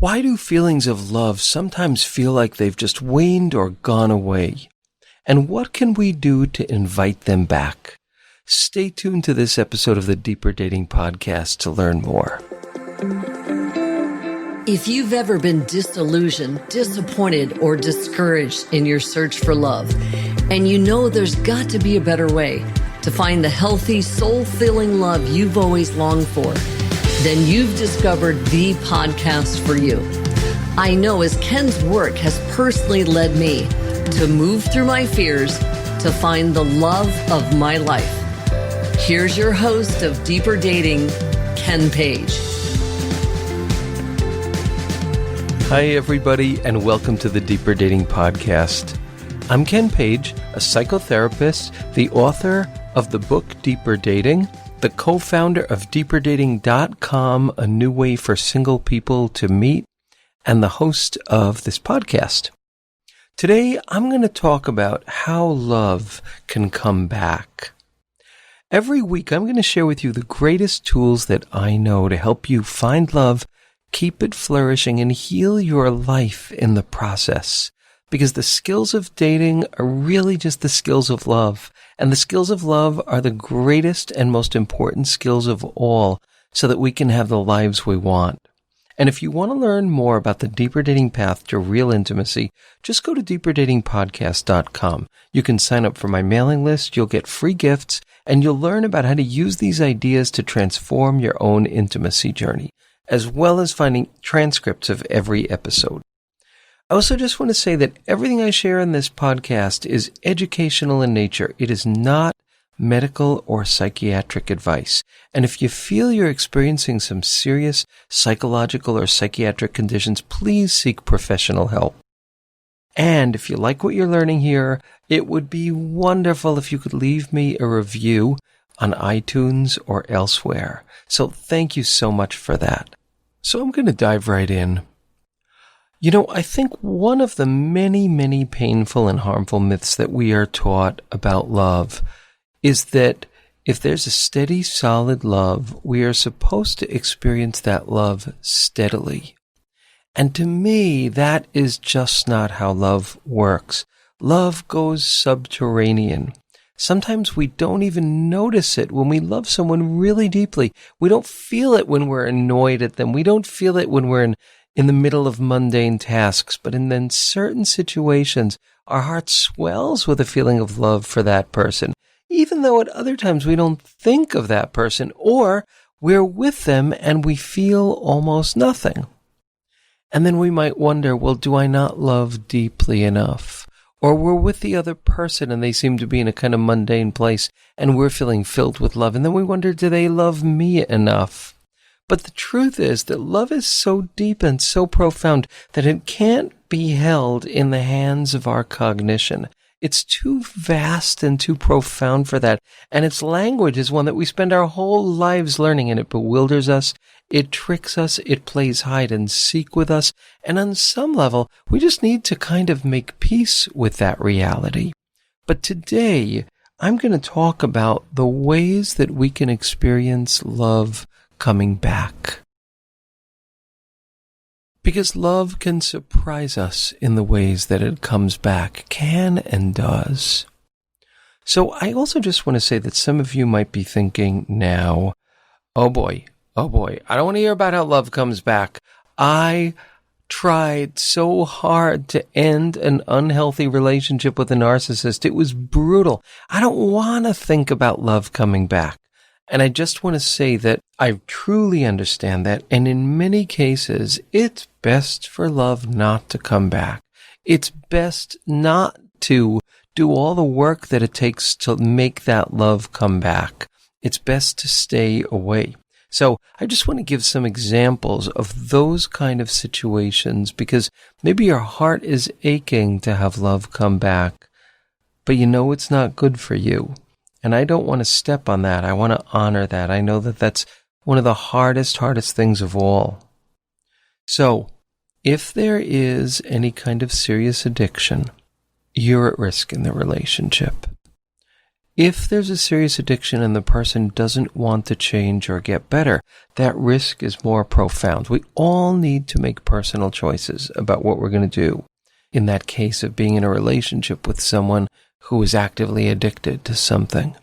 Why do feelings of love sometimes feel like they've just waned or gone away? And what can we do to invite them back? Stay tuned to this episode of the Deeper Dating Podcast to learn more. If you've ever been disillusioned, disappointed, or discouraged in your search for love, and you know there's got to be a better way to find the healthy, soul-filling love you've always longed for, then you've discovered the podcast for you. I know, as Ken's work has personally led me to move through my fears to find the love of my life. Here's your host of Deeper Dating, Ken Page. Hi, everybody, and welcome to the Deeper Dating Podcast. I'm Ken Page, a psychotherapist, the author of the book Deeper Dating, the co-founder of DeeperDating.com, a new way for single people to meet, and the host of this podcast. Today, I'm going to talk about how love can come back. Every week, I'm going to share with you the greatest tools that I know to help you find love, keep it flourishing, and heal your life in the process. Because the skills of dating are really just the skills of love. And the skills of love are the greatest and most important skills of all so that we can have the lives we want. And if you want to learn more about the deeper dating path to real intimacy, just go to deeperdatingpodcast.com. You can sign up for my mailing list, you'll get free gifts, and you'll learn about how to use these ideas to transform your own intimacy journey, as well as finding transcripts of every episode. I also just want to say that everything I share in this podcast is educational in nature. It is not medical or psychiatric advice. And if you feel you're experiencing some serious psychological or psychiatric conditions, please seek professional help. And if you like what you're learning here, it would be wonderful if you could leave me a review on iTunes or elsewhere. So thank you so much for that. So I'm going to dive right in. You know, I think one of the many, many painful and harmful myths that we are taught about love is that if there's a steady, solid love, we are supposed to experience that love steadily. And to me, that is just not how love works. Love goes subterranean. Sometimes we don't even notice it when we love someone really deeply. We don't feel it when we're annoyed at them. We don't feel it when we're in the middle of mundane tasks, but in then certain situations, our heart swells with a feeling of love for that person, even though at other times we don't think of that person, or we're with them and we feel almost nothing. And then we might wonder, well, do I not love deeply enough? Or we're with the other person and they seem to be in a kind of mundane place and we're feeling filled with love. And then we wonder, do they love me enough? But the truth is that love is so deep and so profound that it can't be held in the hands of our cognition. It's too vast and too profound for that. And its language is one that we spend our whole lives learning, and it bewilders us, it tricks us, it plays hide and seek with us. And on some level, we just need to kind of make peace with that reality. But today, I'm going to talk about the ways that we can experience love coming back. Because love can surprise us in the ways that it comes back, can and does. So I also just want to say that some of you might be thinking now, oh boy, I don't want to hear about how love comes back. I tried so hard to end an unhealthy relationship with a narcissist. It was brutal. I don't want to think about love coming back. And I just want to say that I truly understand that. And in many cases, it's best for love not to come back. It's best not to do all the work that it takes to make that love come back. It's best to stay away. So I just want to give some examples of those kind of situations because maybe your heart is aching to have love come back, but you know it's not good for you. And I don't want to step on that. I want to honor that. I know that that's one of the hardest things of all. So, if there is any kind of serious addiction, you're at risk in the relationship. If there's a serious addiction and the person doesn't want to change or get better, that risk is more profound. We all need to make personal choices about what we're going to do in that case of being in a relationship with someone who is actively addicted to something.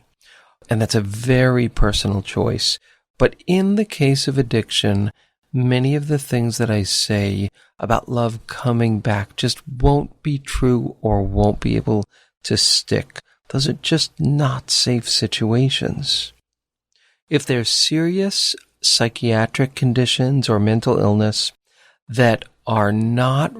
And that's a very personal choice. But in the case of addiction, many of the things that I say about love coming back just won't be true or won't be able to stick. Those are just not safe situations. If there's serious psychiatric conditions or mental illness that are not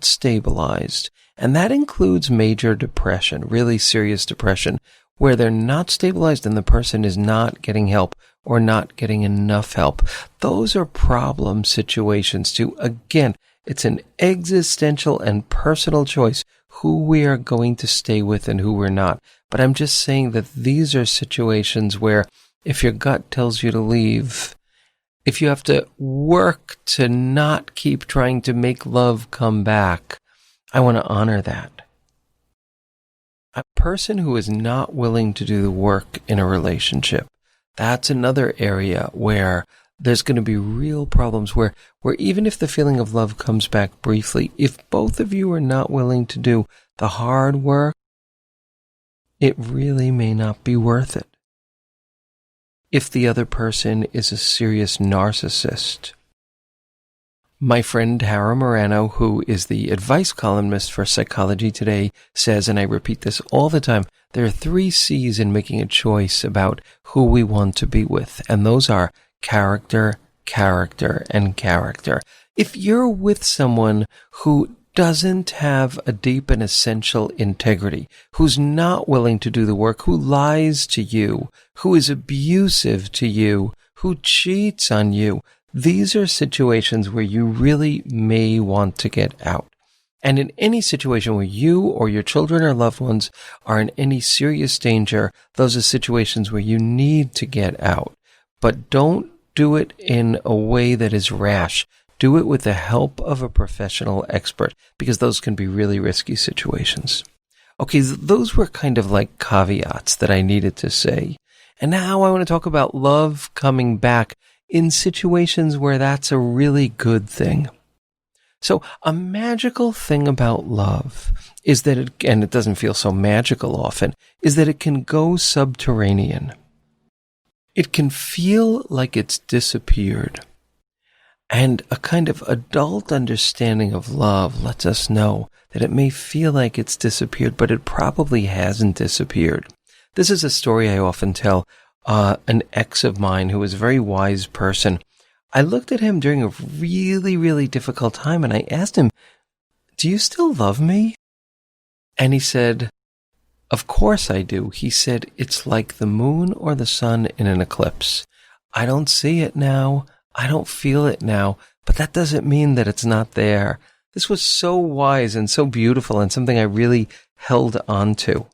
stabilized, and that includes major depression, really serious depression, where they're not stabilized and the person is not getting help or not getting enough help. Those are problem situations too. Again, it's an existential and personal choice who we are going to stay with and who we're not. But I'm just saying that these are situations where if your gut tells you to leave, if you have to work to not keep trying to make love come back, I want to honor that. A person who is not willing to do the work in a relationship, that's another area where there's going to be real problems where even if the feeling of love comes back briefly, if both of you are not willing to do the hard work, it really may not be worth it. If the other person is a serious narcissist. My friend Tara Morano, who is the advice columnist for Psychology Today, says, and I repeat this all the time, there are 3 C's in making a choice about who we want to be with, and those are character, character, and character. If you're with someone who doesn't have a deep and essential integrity, who's not willing to do the work, who lies to you, who is abusive to you, who cheats on you, these are situations where you really may want to get out. And in any situation where you or your children or loved ones are in any serious danger, those are situations where you need to get out. But don't do it in a way that is rash. Do it with the help of a professional expert, because those can be really risky situations. Okay, those were kind of like caveats that I needed to say. And now I want to talk about love coming back in situations where that's a really good thing. So a magical thing about love is that it, and it doesn't feel so magical often, is that it can go subterranean. It can feel like it's disappeared. And a kind of adult understanding of love lets us know that it may feel like it's disappeared, but it probably hasn't disappeared. This is a story I often tell. An ex of mine who was a very wise person, I looked at him during a really, really difficult time and I asked him, "Do you still love me?" And he said, "Of course I do." He said, "It's like the moon or the sun in an eclipse. I don't see it now. I don't feel it now, but that doesn't mean that it's not there." This was so wise and so beautiful and something I really held on to.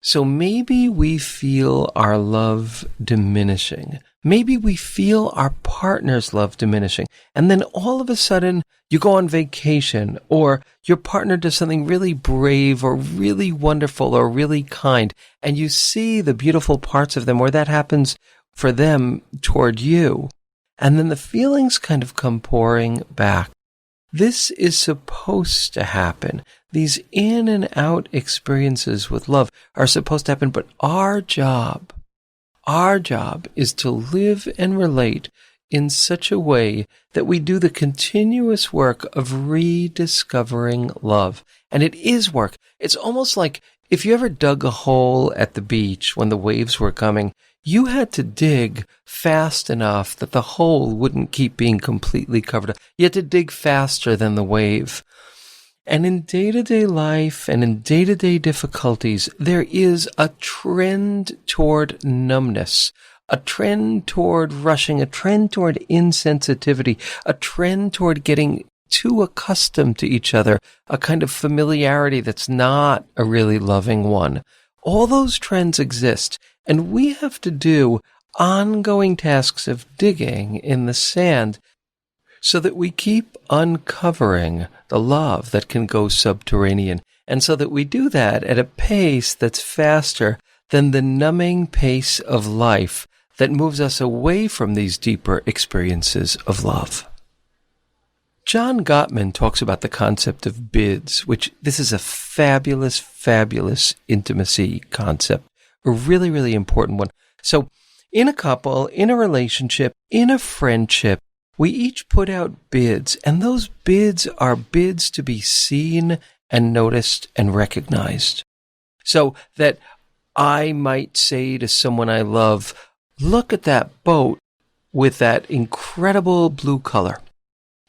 So maybe we feel our love diminishing. Maybe we feel our partner's love diminishing. And then all of a sudden you go on vacation or your partner does something really brave or really wonderful or really kind. And you see the beautiful parts of them, or that happens for them toward you. And then the feelings kind of come pouring back. This is supposed to happen. These in and out experiences with love are supposed to happen, but our job is to live and relate in such a way that we do the continuous work of rediscovering love. And it is work. It's almost like if you ever dug a hole at the beach when the waves were coming, you had to dig fast enough that the hole wouldn't keep being completely covered up. You had to dig faster than the wave. And in day-to-day life and in day-to-day difficulties, there is a trend toward numbness, a trend toward rushing, a trend toward insensitivity, a trend toward getting too accustomed to each other, a kind of familiarity that's not a really loving one. All those trends exist, and we have to do ongoing tasks of digging in the sand so that we keep uncovering the love that can go subterranean, and so that we do that at a pace that's faster than the numbing pace of life that moves us away from these deeper experiences of love. John Gottman talks about the concept of bids, which this is a fabulous, fabulous intimacy concept, a really, really important one. So in a couple, in a relationship, in a friendship, we each put out bids, and those bids are bids to be seen and noticed and recognized. So that I might say to someone I love, look at that boat with that incredible blue color.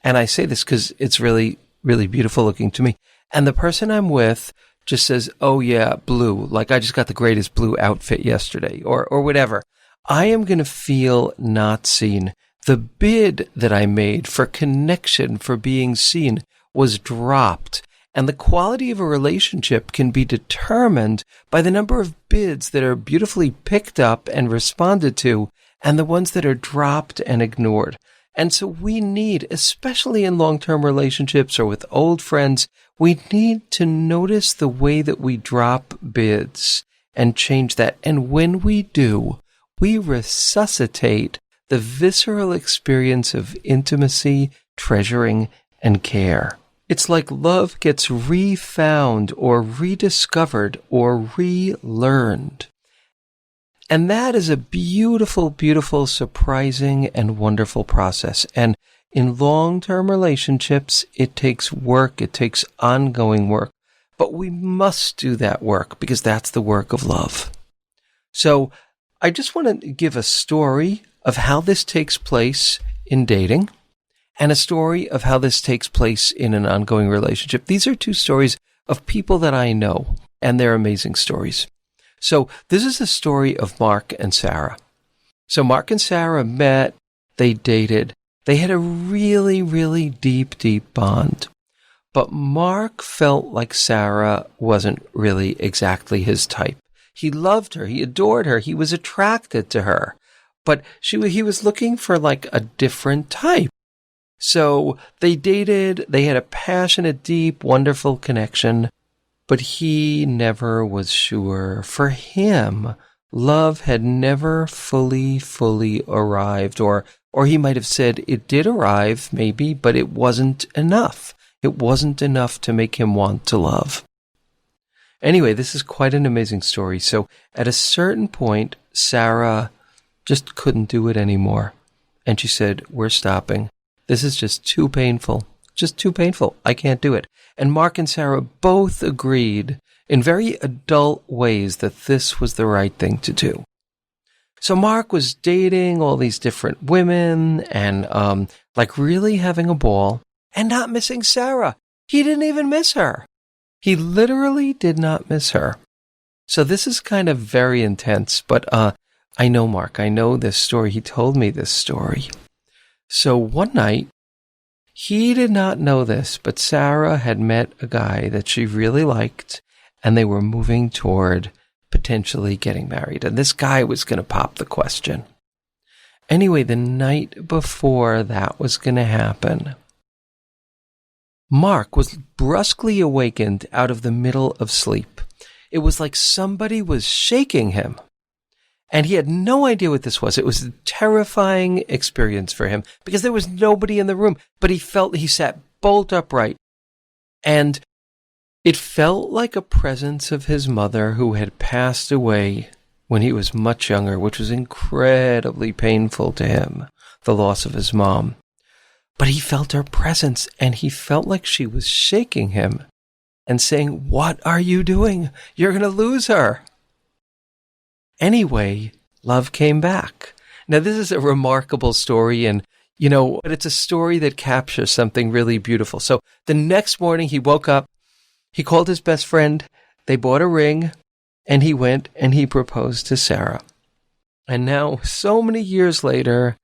And I say this because it's really, really beautiful looking to me. And the person I'm with just says, oh yeah, blue, like I just got the greatest blue outfit yesterday, or whatever. I am going to feel not seen. The bid that I made for connection, for being seen, was dropped. And the quality of a relationship can be determined by the number of bids that are beautifully picked up and responded to, and the ones that are dropped and ignored. And so we need, especially in long-term relationships or with old friends, we need to notice the way that we drop bids and change that. And when we do, we resuscitate the visceral experience of intimacy, treasuring, and care. It's like love gets refound or rediscovered or relearned. And that is a beautiful, beautiful, surprising, and wonderful process. And in long-term relationships, it takes work, it takes ongoing work. But we must do that work because that's the work of love. So I just want to give a story of how this takes place in dating and a story of how this takes place in an ongoing relationship. These are two stories of people that I know, and they're amazing stories. So this is the story of Mark and Sarah. So Mark and Sarah met, they dated, they had a really, really deep, deep bond. But Mark felt like Sarah wasn't really exactly his type. He loved her, he adored her, he was attracted to her. But he was looking for like a different type. So they dated, they had a passionate, deep, wonderful connection, but he never was sure. For him, love had never fully arrived, or he might have said it did arrive, maybe, but it wasn't enough. It wasn't enough to make him want to love. Anyway, this is quite an amazing story. So at a certain point, Sarah just couldn't do it anymore. And she said, we're stopping. This is just too painful. Just too painful. I can't do it. And Mark and Sarah both agreed in very adult ways that this was the right thing to do. So Mark was dating all these different women and like really having a ball and not missing Sarah. He didn't even miss her. He literally did not miss her. So this is kind of very intense, but I know Mark. I know this story. He told me this story. So one night, he did not know this, but Sarah had met a guy that she really liked, and they were moving toward potentially getting married. And this guy was going to pop the question. Anyway, the night before that was going to happen, Mark was brusquely awakened out of the middle of sleep. It was like somebody was shaking him. And he had no idea what this was. It was a terrifying experience for him because there was nobody in the room, but he sat bolt upright. And it felt like a presence of his mother who had passed away when he was much younger, which was incredibly painful to him, the loss of his mom. But he felt her presence, and he felt like she was shaking him and saying, "What are you doing? You're going to lose her." Anyway, love came back. Now, this is a remarkable story, and, but it's a story that captures something really beautiful. So the next morning he woke up, he called his best friend, they bought a ring, and he went and he proposed to Sarah. And now, so many years later,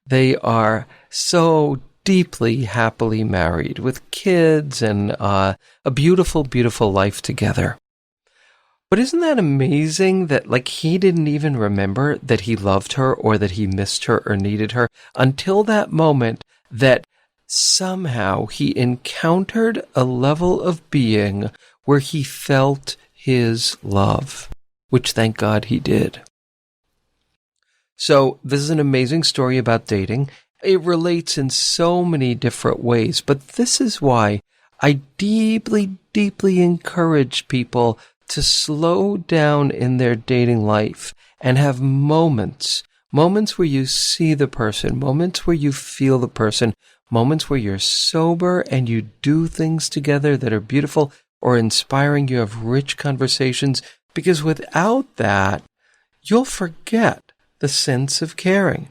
they are so deeply, happily married with kids and a beautiful, beautiful life together. But isn't that amazing that he didn't even remember that he loved her or that he missed her or needed her until that moment that somehow he encountered a level of being where he felt his love, which thank God he did. So this is an amazing story about dating. It relates in so many different ways, but this is why I deeply, deeply encourage people to slow down in their dating life and have moments where you see the person, moments where you feel the person, moments where you're sober and you do things together that are beautiful or inspiring. You have rich conversations, because without that, you'll forget the sense of caring.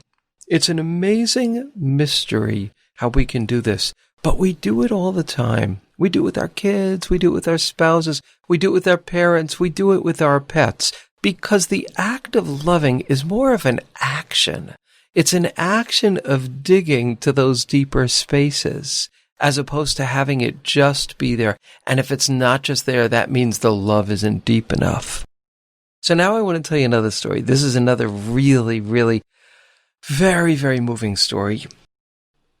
It's an amazing mystery how we can do this, but we do it all the time. We do it with our kids, we do it with our spouses, we do it with our parents, we do it with our pets, because the act of loving is more of an action. It's an action of digging to those deeper spaces, as opposed to having it just be there. And if it's not just there, that means the love isn't deep enough. So now I want to tell you another story. This is another really, really very, very moving story.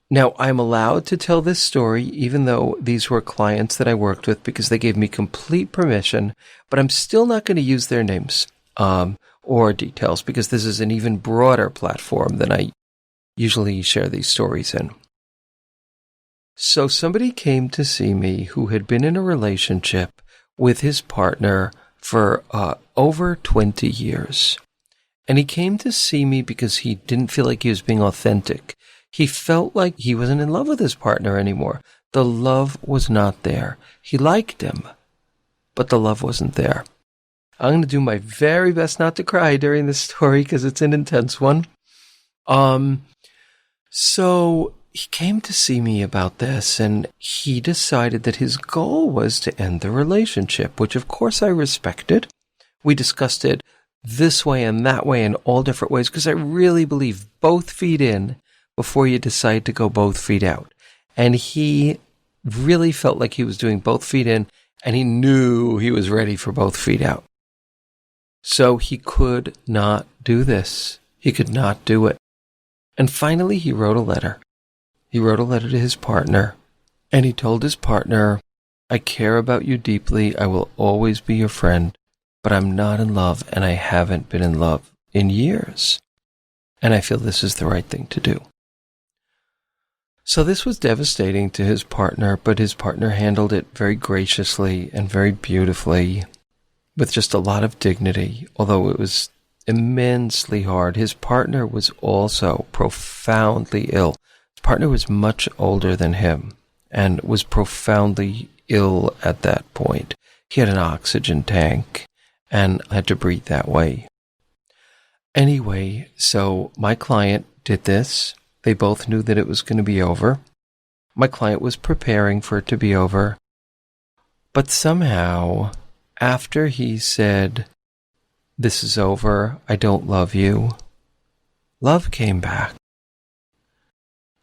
Now, I'm allowed to tell this story, even though these were clients that I worked with, because they gave me complete permission, but I'm still not going to use their names or details, because this is an even broader platform than I usually share these stories in. So somebody came to see me who had been in a relationship with his partner for over 20 years. And he came to see me because he didn't feel like he was being authentic. He felt like he wasn't in love with his partner anymore. The love was not there. He liked him, but the love wasn't there. I'm going to do my very best not to cry during this story because it's an intense one. So he came to see me about this, and he decided that his goal was to end the relationship, which of course I respected. We discussed it this way and that way in all different ways, because I really believe both feet in before you decide to go both feet out. And he really felt like he was doing both feet in, and he knew he was ready for both feet out. So he could not do this. He could not do it. And finally he wrote a letter. He wrote a letter to his partner, and he told his partner, I care about you deeply. I will always be your friend, but I'm not in love, and I haven't been in love in years. And I feel this is the right thing to do. So this was devastating to his partner, but his partner handled it very graciously and very beautifully, with just a lot of dignity, although it was immensely hard. His partner was also profoundly ill. His partner was much older than him and was profoundly ill at that point. He had an oxygen tank and had to breathe that way. Anyway, so my client did this. They both knew that it was going to be over. My client was preparing for it to be over. But somehow, after he said, this is over, I don't love you, love came back.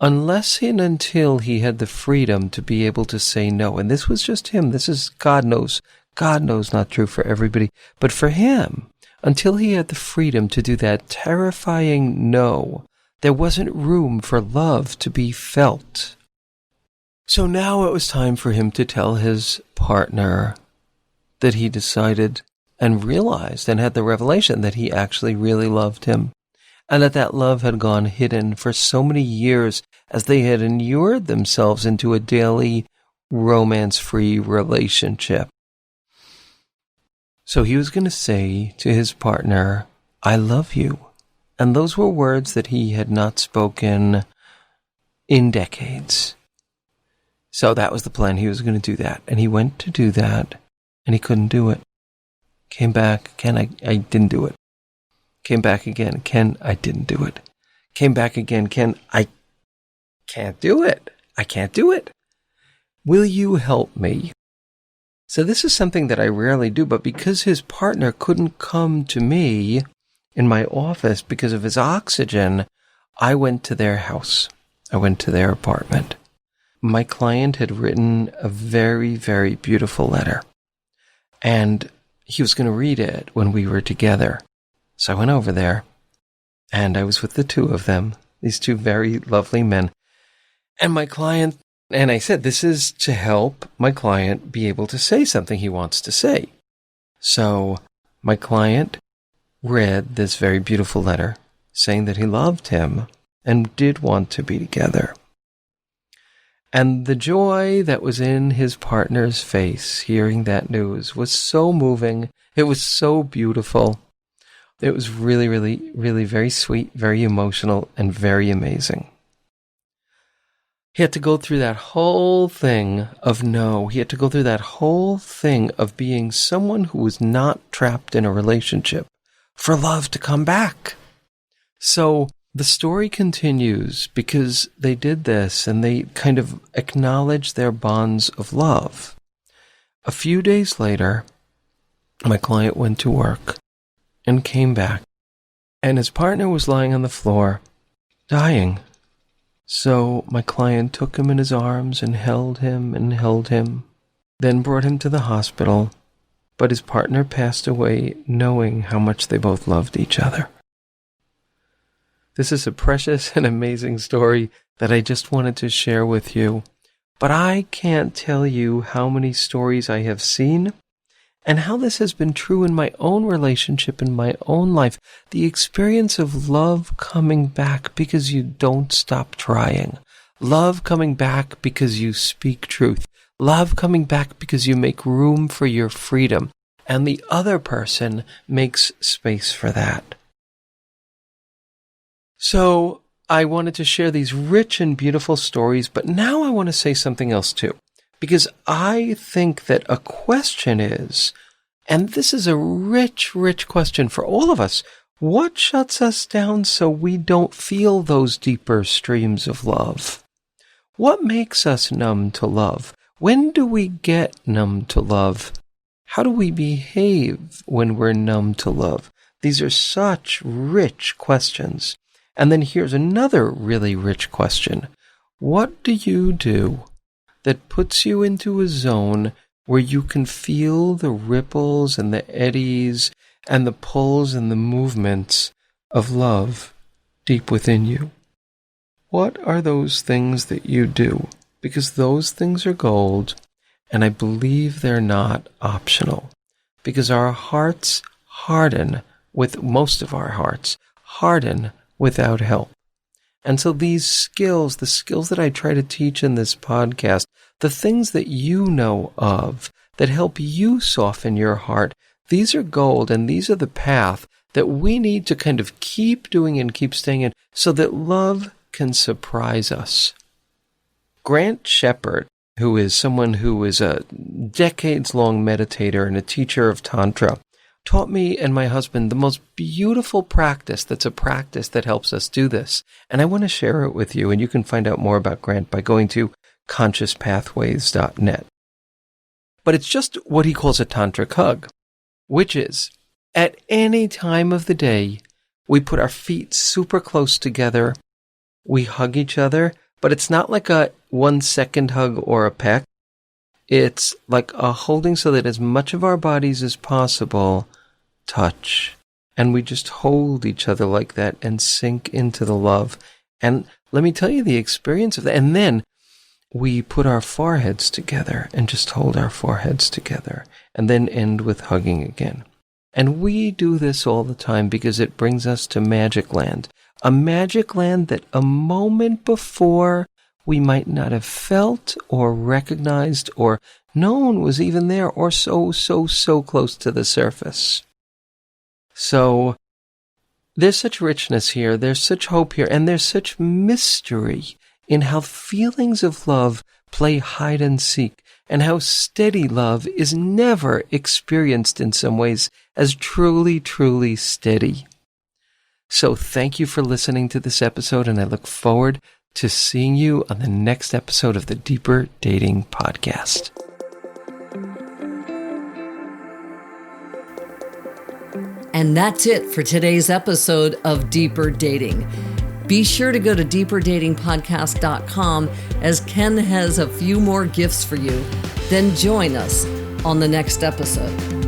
Unless and until he had the freedom to be able to say no. And this was just him. This is, God knows not true for everybody. But for him, until he had the freedom to do that terrifying no, there wasn't room for love to be felt. So now it was time for him to tell his partner that he decided and realized and had the revelation that he actually really loved him, and that love had gone hidden for so many years as they had inured themselves into a daily romance-free relationship. So he was going to say to his partner, I love you. And those were words that he had not spoken in decades. So that was the plan. He was going to do that. And he went to do that, and he couldn't do it. Came back, Ken, I didn't do it. Came back again, Ken, I didn't do it. Came back again, Ken, I can't do it. I can't do it. Will you help me? So this is something that I rarely do, but because his partner couldn't come to me in my office because of his oxygen, I went to their house. I went to their apartment. My client had written a very, very beautiful letter, and he was going to read it when we were together. So I went over there, and I was with the two of them, these two very lovely men. And my client, and I said, this is to help my client be able to say something he wants to say. So my client read this very beautiful letter saying that he loved him and did want to be together. And the joy that was in his partner's face hearing that news was so moving. It was so beautiful. It was really, really, really very sweet, very emotional, and very amazing. He had to go through that whole thing of no. He had to go through that whole thing of being someone who was not trapped in a relationship for love to come back. So the story continues because they did this and they kind of acknowledged their bonds of love. A few days later, my client went to work and came back, and his partner was lying on the floor, dying. So my client took him in his arms and held him, then brought him to the hospital, but his partner passed away knowing how much they both loved each other. This is a precious and amazing story that I just wanted to share with you, but I can't tell you how many stories I have seen and how this has been true in my own relationship, in my own life. The experience of love coming back because you don't stop trying. Love coming back because you speak truth. Love coming back because you make room for your freedom. And the other person makes space for that. So I wanted to share these rich and beautiful stories, but now I want to say something else too. Because I think that a question is, and this is a rich, rich question for all of us, what shuts us down so we don't feel those deeper streams of love? What makes us numb to love? When do we get numb to love? How do we behave when we're numb to love? These are such rich questions. And then here's another really rich question. What do you do that puts you into a zone where you can feel the ripples and the eddies and the pulls and the movements of love deep within you? What are those things that you do? Because those things are gold, and I believe they're not optional. Because our hearts harden, with most of our hearts, harden without help. And so these skills, the skills that I try to teach in this podcast, the things that you know of that help you soften your heart, these are gold, and these are the path that we need to kind of keep doing and keep staying in so that love can surprise us. Grant Shepard, who is someone who is a decades-long meditator and a teacher of Tantra, taught me and my husband the most beautiful practice that's a practice that helps us do this. And I want to share it with you, and you can find out more about Grant by going to consciouspathways.net. But it's just what he calls a tantric hug, which is, at any time of the day, we put our feet super close together, we hug each other, but it's not like a 1-second hug or a peck. It's like a holding so that as much of our bodies as possible touch. And we just hold each other like that and sink into the love. And let me tell you the experience of that. And then we put our foreheads together and just hold our foreheads together and then end with hugging again. And we do this all the time because it brings us to magic land. A magic land that a moment before we might not have felt or recognized or known was even there or so close to the surface. So there's such richness here, there's such hope here, and there's such mystery in how feelings of love play hide and seek, and how steady love is never experienced in some ways as truly, truly steady. So thank you for listening to this episode, and I look forward to seeing you on the next episode of the Deeper Dating Podcast. And that's it for today's episode of Deeper Dating. Be sure to go to deeperdatingpodcast.com as Ken has a few more gifts for you. Then join us on the next episode.